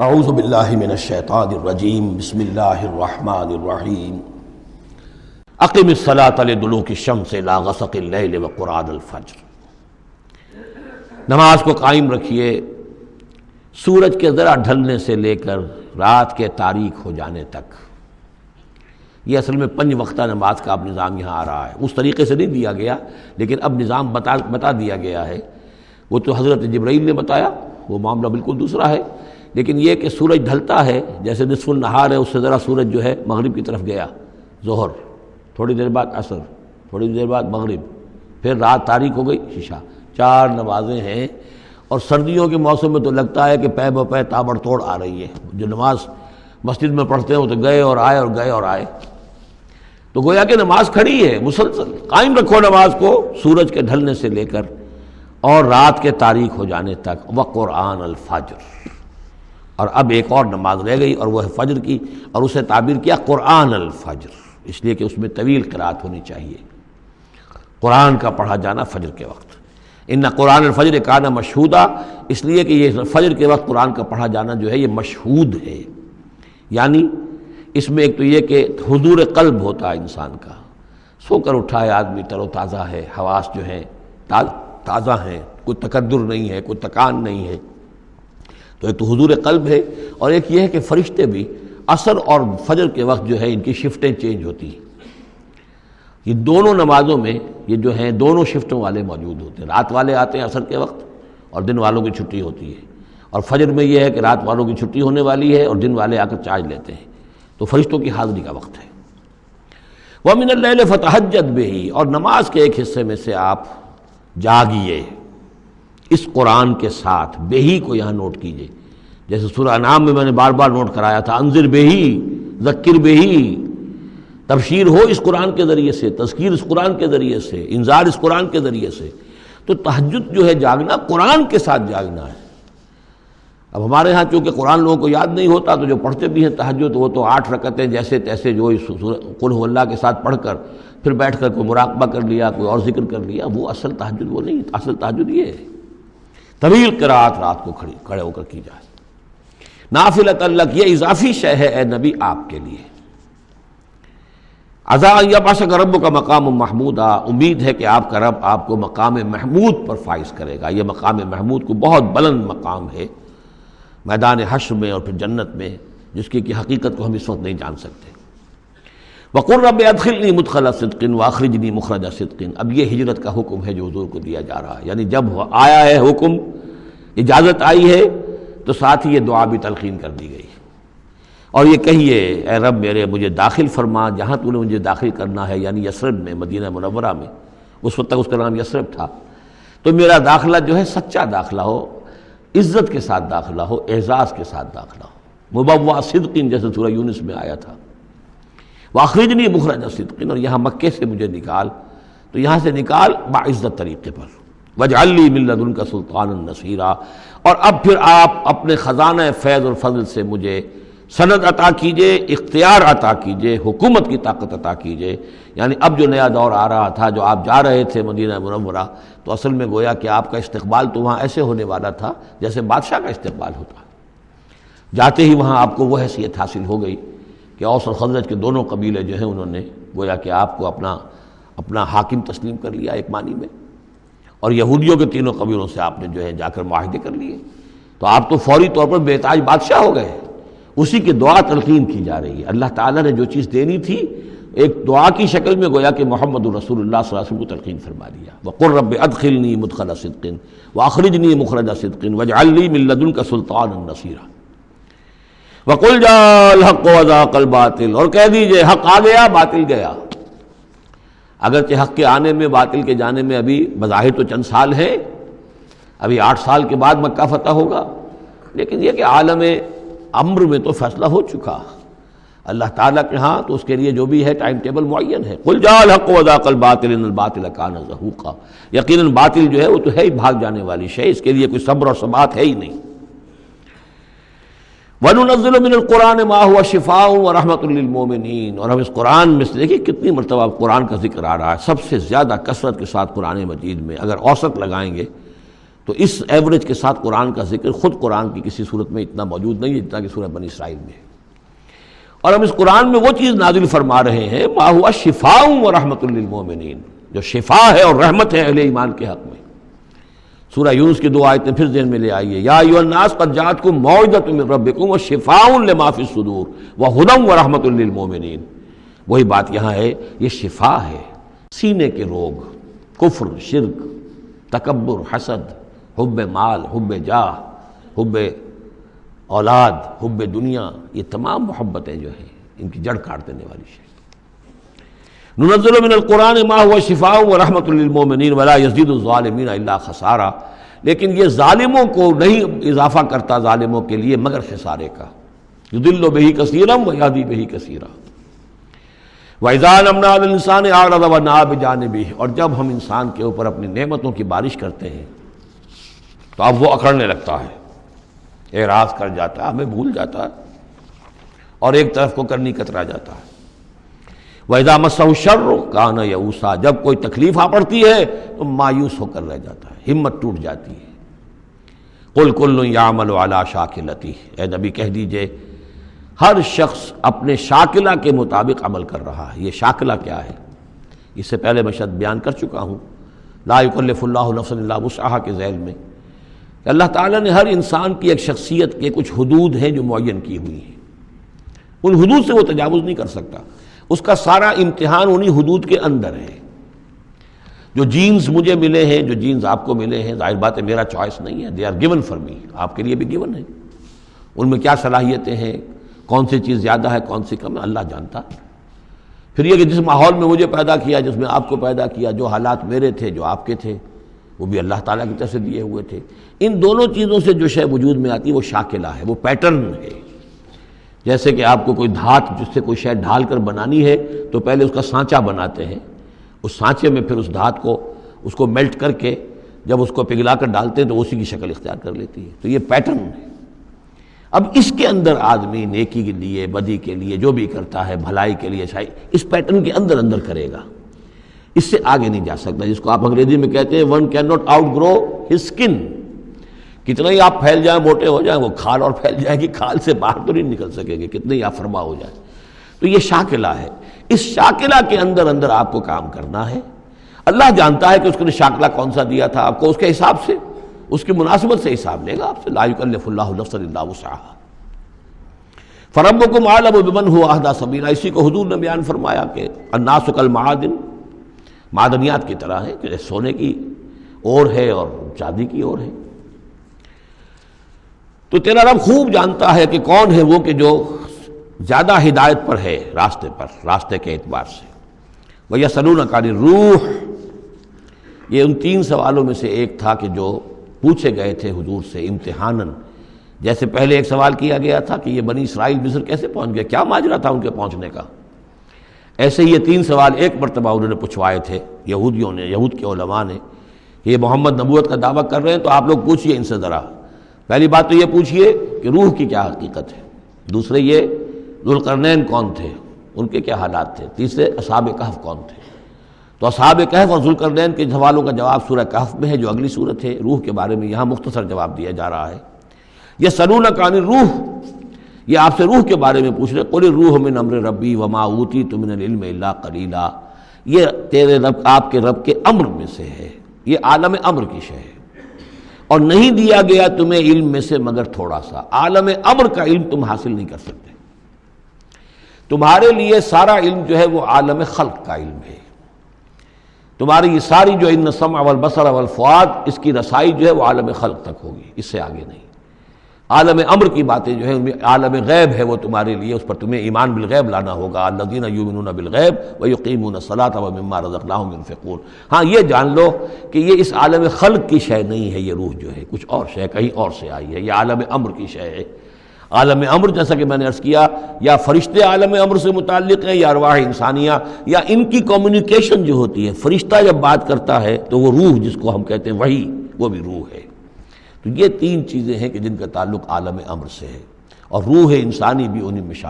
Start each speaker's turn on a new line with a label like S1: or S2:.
S1: اعوذ باللہ من الشیطان الرجیم بسم اللہ الرحمن الرحیم اقم الصلاۃ لدلوک الشمس الی غسق اللیل وقرآن الفجر۔ نماز کو قائم رکھیے سورج کے ذرا ڈھلنے سے لے کر رات کے تاریک ہو جانے تک۔ یہ اصل میں 5 وقتہ نماز کا اب نظام یہاں آ رہا ہے، اس طریقے سے نہیں دیا گیا لیکن اب نظام بتا دیا گیا ہے۔ وہ تو حضرت جبرائیل نے بتایا، وہ معاملہ بالکل دوسرا ہے، لیکن یہ کہ سورج ڈھلتا ہے، جیسے نصف النہار ہے اس سے ذرا سورج جو ہے مغرب کی طرف گیا، ظہر، تھوڑی دیر بعد عصر، تھوڑی دیر بعد مغرب، پھر رات تاریک ہو گئی عشاء۔ 4 نمازیں ہیں، اور سردیوں کے موسم میں تو لگتا ہے کہ پے بپے تابڑ توڑ آ رہی ہے۔ جو نماز مسجد میں پڑھتے ہیں تو گئے اور آئے اور گئے اور آئے، تو گویا کہ نماز کھڑی ہے مسلسل۔ قائم رکھو نماز کو سورج کے ڈھلنے سے لے کر اور رات کے تاریک ہو جانے تک۔ وقرآن الفجر، اور اب ایک اور نماز رہ گئی اور وہ ہے فجر کی، اور اسے تعبیر کیا قرآن الفجر، اس لیے کہ اس میں طویل قرات ہونی چاہیے، قرآن کا پڑھا جانا فجر کے وقت۔ ان قرآن الفجر کان مشہودا، اس لیے کہ یہ فجر کے وقت قرآن کا پڑھا جانا جو ہے یہ مشہود ہے، یعنی اس میں ایک تو یہ کہ حضور قلب ہوتا ہے انسان کا، سو کر اٹھا ہے آدمی، تر و تازہ ہے، حواس جو ہیں تازہ ہیں، کوئی تکدر نہیں ہے، کوئی تکان نہیں ہے، تو ایک تو حضور قلب ہے، اور ایک یہ ہے کہ فرشتے بھی عصر اور فجر کے وقت جو ہے ان کی شفٹیں چینج ہوتی ہیں۔ یہ دونوں نمازوں میں یہ جو ہیں دونوں شفٹوں والے موجود ہوتے ہیں، رات والے آتے ہیں عصر کے وقت اور دن والوں کی چھٹی ہوتی ہے، اور فجر میں یہ ہے کہ رات والوں کی چھٹی ہونے والی ہے اور دن والے آ کر چارج لیتے ہیں، تو فرشتوں کی حاضری کا وقت ہے۔ وَمِنَ اللَّيْلِ فَتَہَجَّدْ بِهِ، اور نماز کے ایک حصے میں سے آپ جاگیے اس قرآن کے ساتھ۔ بہی کو یہاں نوٹ کیجئے، جیسے سورہ انعام میں نے بار بار نوٹ کرایا تھا، انذر بہی ذکر بہی، تبشیر ہو اس قرآن کے ذریعے سے، تذکیر اس قرآن کے ذریعے سے، انذار اس قرآن کے ذریعے سے۔ تو تہجد جو ہے جاگنا قرآن کے ساتھ جاگنا ہے۔ اب ہمارے ہاں چونکہ قرآن لوگوں کو یاد نہیں ہوتا تو جو پڑھتے بھی ہیں تہجد وہ تو 8 رکعتیں جیسے تیسے جو قل هو اللہ کے ساتھ پڑھ کر پھر بیٹھ کر کوئی مراقبہ کر لیا، کوئی اور ذکر کر لیا، وہ اصل تہجد وہ نہیں۔ اصل تہجد یہ ہے طویل قرات رات کو کھڑے ہو کر کی جائے۔ نافلۃ لک، یہ اضافی شے ہے اے نبی آپ کے لیے۔ عسیٰ ان یبعثک ربک مقام محمودا، امید ہے کہ آپ کا رب آپ کو مقام محمود پر فائز کرے گا۔ یہ مقام محمود کو بہت بلند مقام ہے میدان حشر میں اور پھر جنت میں، جس کی حقیقت کو ہم اس وقت نہیں جان سکتے۔ وَقُلْ رَبِّ أَدْخِلْنِي مُدْخَلَ صِدْقٍ وَأَخْرِجْنِي مُخْرَجَ صِدْقٍ۔ اب یہ ہجرت کا حکم ہے جو حضور کو دیا جا رہا ہے، یعنی جب آیا ہے حکم، اجازت آئی ہے، تو ساتھ ہی یہ دعا بھی تلقین کر دی گئی، اور یہ کہیے اے رب میرے مجھے داخل فرما جہاں تو نے مجھے داخل کرنا ہے، یعنی یثرب میں، مدینہ منورہ میں، اس وقت تک اس کا نام یثرب تھا، تو میرا داخلہ جو ہے سچا داخلہ ہو، عزت کے ساتھ داخلہ ہو، اعزاز کے ساتھ داخلہ ہو، مبوع صدق جیسے سورہ یونس میں آیا تھا۔ وَأَخْرِجْنِي مُخْرَجَ صِدْقٍ، اور یہاں مکے سے مجھے نکال، تو یہاں سے نکال باعزت طریقے پر۔ وَاجْعَلْ لِي مِن لَّدُنْكَ سُلْطَانًا نَصِيرًا، اور اب پھر آپ اپنے خزانہ فیض اور فضل سے مجھے سند عطا کیجئے، اختیار عطا کیجئے، حکومت کی طاقت عطا کیجئے۔ یعنی اب جو نیا دور آ رہا تھا، جو آپ جا رہے تھے مدینہ منورہ، تو اصل میں گویا کہ آپ کا استقبال تو وہاں ایسے ہونے والا تھا جیسے بادشاہ کا استقبال ہوتا۔ جاتے ہی وہاں آپ کو وہ حیثیت حاصل ہو گئی کہ اوس اور خزرج کے دونوں قبیلے جو ہیں انہوں نے گویا کہ آپ کو اپنا حاکم تسلیم کر لیا ایک معنی میں، اور یہودیوں کے 3 قبیلوں سے آپ نے جو ہے جا کر معاہدے کر لیے، تو آپ تو فوری طور پر بے تاج بادشاہ ہو گئے۔ اسی کی دعا تلقین کی جا رہی ہے۔ اللہ تعالیٰ نے جو چیز دینی تھی ایک دعا کی شکل میں گویا کہ محمد رسول اللہ صلی اللہ علیہ وسلم کو تلقین فرما دیا۔ وَقُلْ رَبِّ أَدْخِلْنِي مُدْخَلَ صِدْقٍ وَأَخْرِجْنِي مُخْرَجَ صِدْقٍ وَاجْعَلْ لِي مِن لَّدُنْكَ سُلْطَانًا نَصِيرًا۔ وَقُلْ جَاءَ الْحَقُّ وَزَهَقَ الْبَاطِلُ، اور کہہ دیجئے حق آ گیا باطل گیا۔ اگرچہ حق کے آنے میں باطل کے جانے میں ابھی بظاہر تو چند سال ہیں، ابھی 8 سال کے بعد مکہ فتح ہوگا، لیکن یہ کہ عالم امر میں تو فیصلہ ہو چکا اللہ تعالیٰ کے ہاں، تو اس کے لیے جو بھی ہے ٹائم ٹیبل معین ہے۔ قل جاء الحق وزهق الباطل ان الباطل کان زہوقا، یقیناً باطل جو ہے وہ تو ہے ہی بھاگ جانے والی شے، اس کے لیے کوئی صبر اور ثبات ہے ہی نہیں۔ وَنُنَزِّلُ مِنَ الْقُرْآنِ مَا هُوَ شِفَاءٌ وَرَحْمَةٌ لِّلْمُؤْمِنِينَ، اور ہم اس قرآن میں سے دیکھیے کتنی مرتبہ قرآن کا ذکر آ رہا ہے، سب سے زیادہ کثرت کے ساتھ قرآن مجید میں اگر اوسط لگائیں گے تو تو اس ایوریج کے ساتھ قرآن کا ذکر خود قرآن کی کسی صورت میں اتنا موجود نہیں ہے جتنا کہ سورہ بنی اسرائیل میں ہے۔ اور ہم اس قرآن میں وہ چیز نازل فرما رہے ہیں ما ہوا شفاء و رحمۃ للمؤمنین، جو شفا ہے اور رحمت ہے اہل ایمان کے حق میں۔ سورہ یونس کی 2 آیتیں پھر ذہن میں لے آئیے، یا ایھا الناس قد جاءتکم موعظۃ من ربکم وشفاء لما فی الصدور وہدی ورحمۃ للمؤمنین۔ وہی بات یہاں ہے، یہ شفا ہے، سینے کے روگ، کفر، شرک، تکبر، حسد، حب مال، حب جاہ، حب اولاد، حب دنیا، یہ تمام محبتیں جو ہیں ان کی جڑ کاٹ دینے والی شے۔ ننزل من القرآن ما هو شفاء ورحمۃ للمؤمنین ولا یزید الظالمین الا خسارا، لیکن یہ ظالموں کو نہیں اضافہ کرتا ظالموں کے لیے مگر خسارے کا۔ یضل بہ کثیرا ویہدی بہ کثیرا۔ وَإِذَا أَنْعَمْنَا عَلَى الْإِنسَانِ أَعْرَضَ وَنَأَىٰ بِجَانِبِهِ، اور جب ہم انسان کے اوپر اپنی نعمتوں کی بارش کرتے ہیں تو اب وہ اکڑنے لگتا ہے، اعراض کر جاتا ہے، ہمیں بھول جاتا ہے اور ایک طرف کو کرنی کترا جاتا ہے۔ وَإِذَا مَسَّهُ الشَّرُّ كَانَ يَئُوسًا، جب کوئی تکلیف آ پڑتی ہے تو مایوس ہو کر رہ جاتا ہے، ہمت ٹوٹ جاتی ہے۔ قُلْ كُلٌّ يَعْمَلُ عَلَىٰ شَاكِلَتِهِ، اے نبی کہہ دیجئے ہر شخص اپنے شاکلہ کے مطابق عمل کر رہا ہے۔ یہ شاکلہ کیا ہے؟ اس سے پہلے میں شاید بیان کر چکا ہوں، لا یکلف اللہ نفسا الا وسعہا کے ذیل میں کہ اللہ تعالیٰ نے ہر انسان کی ایک شخصیت کے کچھ حدود ہیں جو معین کی ہوئی ہیں، ان حدود سے وہ تجاوز نہیں کر سکتا، اس کا سارا امتحان انہی حدود کے اندر ہے۔ جو جینز مجھے ملے ہیں، جو جینز آپ کو ملے ہیں، ظاہر بات ہے میرا چوائس نہیں ہے، they are given for me, آپ کے لیے بھی گیون ہے۔ ان میں کیا صلاحیتیں ہیں، کون سی چیز زیادہ ہے کون سی کم ہے، اللہ جانتا۔ پھر یہ کہ جس ماحول میں مجھے پیدا کیا، جس میں آپ کو پیدا کیا، جو حالات میرے تھے جو آپ کے تھے وہ بھی اللہ تعالیٰ کی طرف سے دیے ہوئے تھے۔ ان دونوں چیزوں سے جو شے وجود میں آتی ہے وہ شاکلہ ہے، وہ پیٹرن ہے۔ جیسے کہ آپ کو کوئی دھات جس سے کوئی شے ڈھال کر بنانی ہے تو پہلے اس کا سانچہ بناتے ہیں، اس سانچے میں پھر اس دھات کو اس کو میلٹ کر کے جب اس کو پگھلا کر ڈالتے ہیں تو اسی کی شکل اختیار کر لیتی ہے۔ تو یہ پیٹرن ہے۔ اب اس کے اندر آدمی نیکی کے لیے، بدی کے لیے، جو بھی کرتا ہے، بھلائی کے لیے، اچھائی، اس پیٹرن کے اندر اندر کرے گا، اس سے آگے نہیں جا سکتا، جس کو آپ انگریزی میں کہتے ہیں one cannot outgrow his skin. کتنا ہی آپ پھیل جائیں، موٹے ہو جائیں، وہ کھال اور پھیل جائے گی، کھال سے باہر تو نہیں نکل سکیں گے، کتنے ہی آپ فرما ہو جائیں۔ تو یہ شاکلہ ہے، اس شاکلہ کے اندر اندر آپ کو کام کرنا ہے۔ اللہ جانتا ہے کہ اس نے شاکلہ کون سا دیا تھا آپ کو، اس کے حساب سے، اس کی مناسبت سے حساب لے گا آپ سے۔ لا یکلف اللہ نفسا الا وسعہا فربکم اعلم بمن هو اہدی سبیلا۔ اسی کو حضور نے بیان فرمایا کہ الناس کالمعادن، معدنیات کی طرح ہے کہ سونے کی اور ہے اور چاندی کی اور ہے۔ تو تیرا رب خوب جانتا ہے کہ کون ہے وہ کہ جو زیادہ ہدایت پر ہے، راستے پر، راستے کے اعتبار سے۔ وَيَسْأَلُونَكَ عَنِ الرُّوحِ، یہ ان 3 سوالوں میں سے ایک تھا کہ جو پوچھے گئے تھے حضور سے امتحاناً۔ جیسے پہلے ایک سوال کیا گیا تھا کہ یہ بنی اسرائیل مصر کیسے پہنچ گئے، کیا ماجرا تھا ان کے پہنچنے کا، ایسے ہی یہ 3 سوال ایک مرتبہ انہوں نے پوچھوائے تھے یہودیوں نے، یہود کے علماء نے، کہ یہ محمد نبوت کا دعویٰ کر رہے ہیں تو آپ لوگ پوچھئے ان سے ذرا۔ پہلی بات تو یہ پوچھئے کہ روح کی کیا حقیقت ہے، دوسرے یہ ذوالقرنین کون تھے، ان کے کیا حالات تھے، تیسرے اصحاب کہف کون تھے۔ تو اصحاب کہف اور ذوالقرنین کے سوالوں کا جواب سورہ کہف میں ہے جو اگلی سورت ہے۔ روح کے بارے میں یہاں مختصر جواب دیا جا رہا ہے۔ یسألونک عن الروح، یہ آپ سے روح کے بارے میں پوچھ رہے، قل الروح من امر ربی وما اوتیت من العلم الا قلیلا، یہ تیرے رب، آپ کے رب کے امر میں سے ہے، یہ عالم امر کی شے ہے، اور نہیں دیا گیا تمہیں علم میں سے مگر تھوڑا سا۔ عالم امر کا علم تم حاصل نہیں کر سکتے، تمہارے لیے سارا علم جو ہے وہ عالم خلق کا علم ہے۔ تمہاری یہ ساری جو ان السمع والبصر والفؤاد، اس کی رسائی جو ہے وہ عالم خلق تک ہوگی، اس سے آگے نہیں۔ عالم امر کی باتیں جو ہیں ان میں عالم غیب ہے، وہ تمہارے لیے اس پر تمہیں ایمان بالغیب لانا ہوگا۔ الذین یؤمنون بالغیب ویقیمون الصلاۃ ومما رزقناہم ینفقون۔ ہاں یہ جان لو کہ یہ اس عالم خلق کی شے نہیں ہے، یہ روح جو ہے کچھ اور شے، کہیں اور سے آئی ہے، یہ عالم امر کی شے ہے۔ عالم امر جیسا کہ میں نے عرض کیا، یا فرشتے عالم امر سے متعلق ہیں، یا ارواح انسانیہ، یا ان کی کمیونیکیشن جو ہوتی ہے، فرشتہ جب بات کرتا ہے تو وہ روح جس کو ہم کہتے ہیں وحی، وہ بھی روح ہے۔ تو یہ 3 چیزیں ہیں کہ جن کا تعلق عالم امر سے ہے، اور روح انسانی بھی انہیں میں شامل